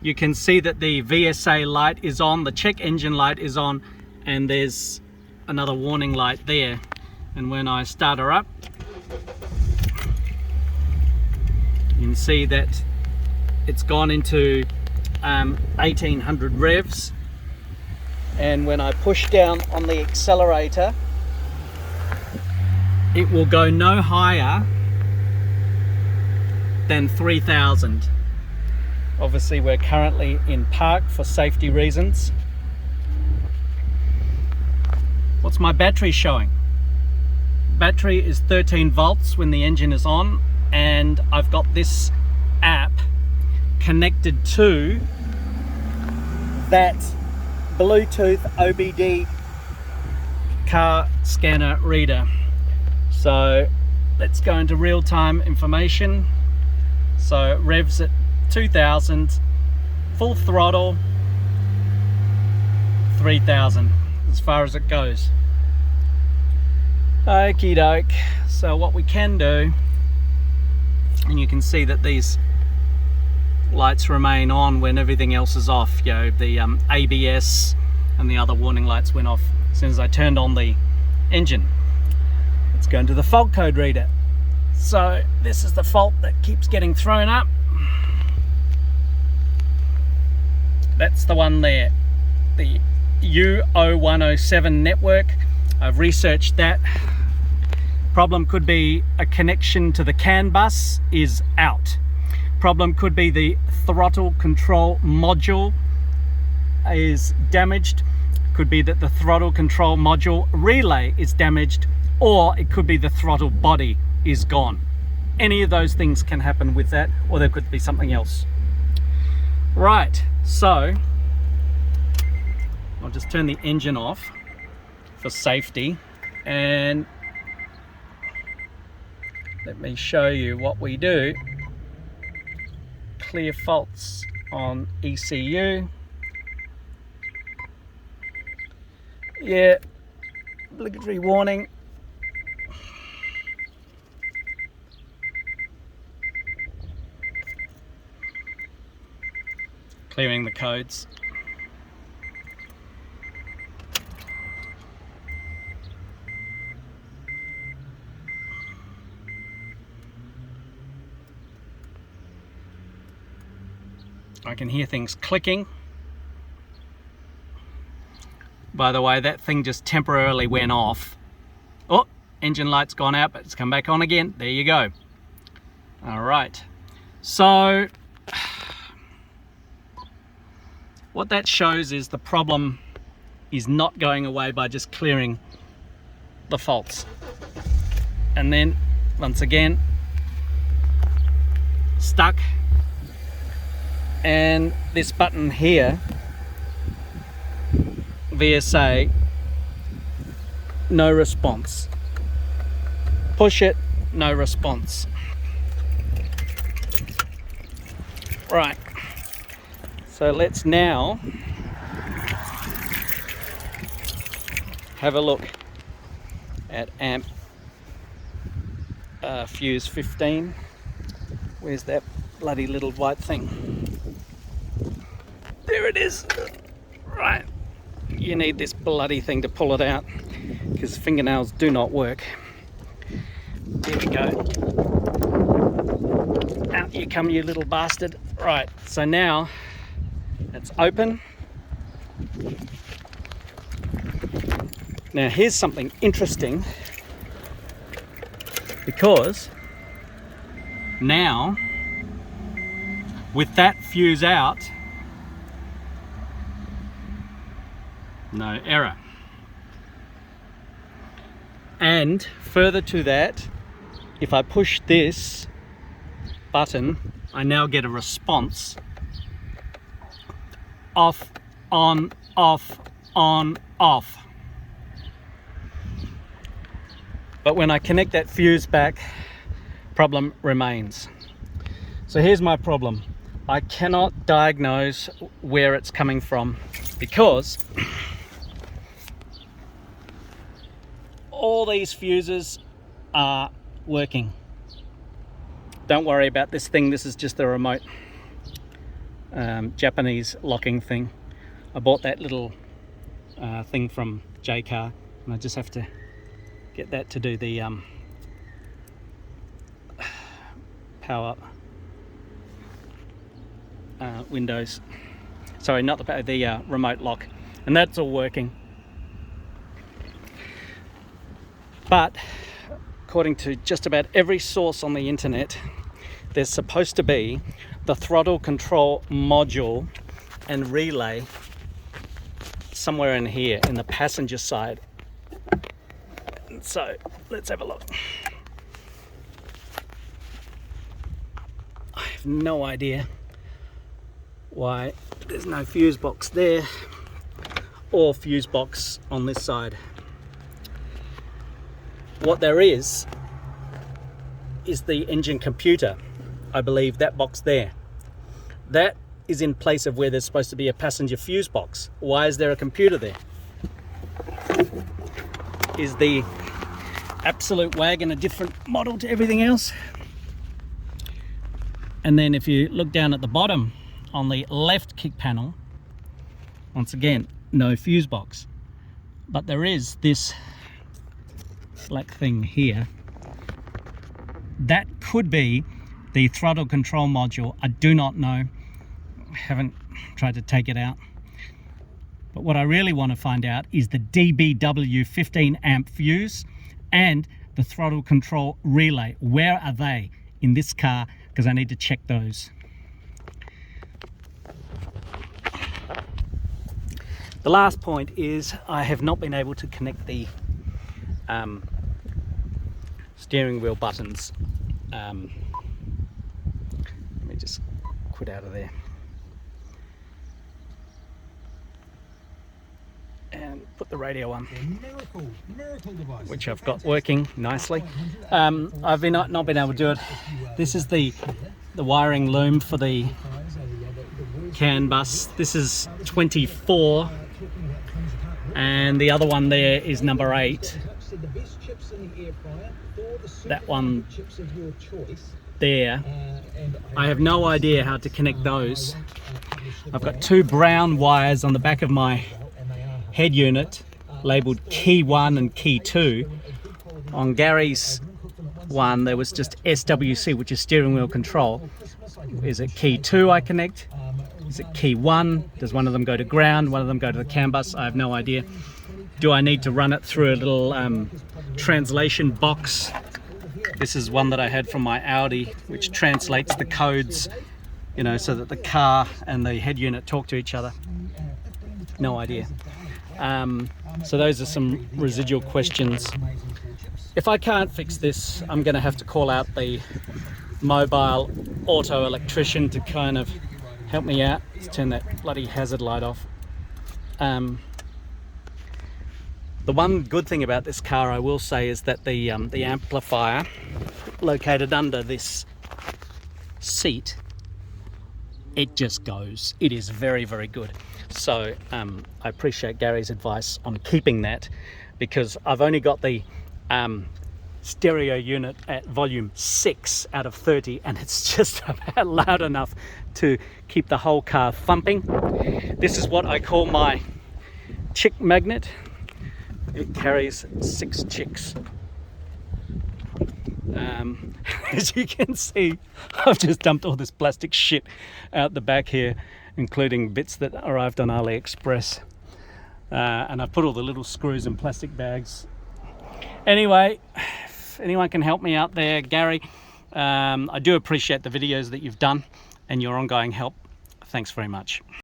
you can see that the VSA light is on, the check engine light is on, and there's another warning light there. And when I start her up, you can see that it's gone into 1800 revs. And when I push down on the accelerator, it will go no higher than 3000. Obviously we're currently in park for safety reasons. What's my battery showing? Battery is 13 volts when the engine is on, and I've got this app connected to that Bluetooth OBD car scanner reader. So let's go into real-time information. So revs at 2000, full throttle 3000 as far as it goes. Okie doke. So what we can do, and you can see that these lights remain on when everything else is off. You know, the ABS and the other warning lights went off as soon as I turned on the engine. Let's go into the fault code reader. So this is the fault that keeps getting thrown up. That's the one there, the U0107 network. I've researched that. Problem could be a connection to the CAN bus is out. Problem could be the throttle control module is damaged. Could be that the throttle control module relay is damaged, or it could be the throttle body is gone. Any of those things can happen with that, or there could be something else. Right, so I'll just turn the engine off for safety, and let me show you what we do. Clear faults on ECU. Yeah, obligatory warning. Clearing the codes. I can hear things clicking. By the way, that thing just temporarily went off. Oh, engine light's gone out, but it's come back on again. There you go. All right. So what that shows is the problem is not going away by just clearing the faults. And then once again, stuck. And this button here, VSA, no response. Push it, no response. Right, so let's now have a look at amp fuse 15. Where's that bloody little white thing? There it is. Right, you need this bloody thing to pull it out because fingernails do not work. There we go. Out you come, you little bastard. Right, so now it's open. Now here's something interesting, because now with that fuse out, no error. And further to that, if I push this button, I now get a response. Off, on, off, on, off. But when I connect that fuse back, problem remains. So here's my problem. I cannot diagnose where it's coming from because all these fuses are working. Don't worry about this thing, this is just the remote. Japanese locking thing. I bought that little thing from Jaycar, and I just have to get that to do the power windows. Sorry, not the remote lock, and that's all working. But according to just about every source on the internet, there's supposed to be the throttle control module and relay somewhere in here in the passenger side. So let's have a look. I have no idea why there's no fuse box there or fuse box on this side. What there is the engine computer. I believe that box there. That is in place of where there's supposed to be a passenger fuse box. Why is there a computer there? Is the Absolute wagon a different model to everything else? And then if you look down at the bottom on the left kick panel, once again, no fuse box. But there is this black thing here. That could be the throttle control module. I do not know. I haven't tried to take it out. But what I really want to find out is the DBW 15 amp fuse and the throttle control relay. Where are they in this car? Because I need to check those. The last point is I have not been able to connect the steering wheel buttons. Let me just quit out of there and put the radio on, which I've got working nicely. I've not been able to do it. This is the wiring loom for the CAN bus. This is 24 and the other one there is number 8. That one there, I have no idea how to connect those. I've got 2 brown wires on the back of my head unit labeled key 1 and key 2. On Gary's one there was just SWC, which is steering wheel control. Is it key 2 I connect? Is it key 1? Does one of them go to ground, one of them go to the CAN bus? I have no idea. Do I need to run it through a little translation box? This is one that I had from my Audi, which translates the codes, you know, so that the car and the head unit talk to each other. No idea. So those are some residual questions. If I can't fix this, I'm going to have to call out the mobile auto electrician to kind of help me out. Let's turn that bloody hazard light off. The one good thing about this car, I will say, is that the amplifier located under this seat, it just goes. It is very, very good. So I appreciate Gary's advice on keeping that, because I've only got the stereo unit at volume 6 out of 30, and it's just about loud enough to keep the whole car thumping. This is what I call my chick magnet. It carries 6 chicks. As you can see, I've just dumped all this plastic shit out the back here, including bits that arrived on AliExpress. And I've put all the little screws in plastic bags. Anyway, if anyone can help me out there, Gary, I do appreciate the videos that you've done and your ongoing help. Thanks very much.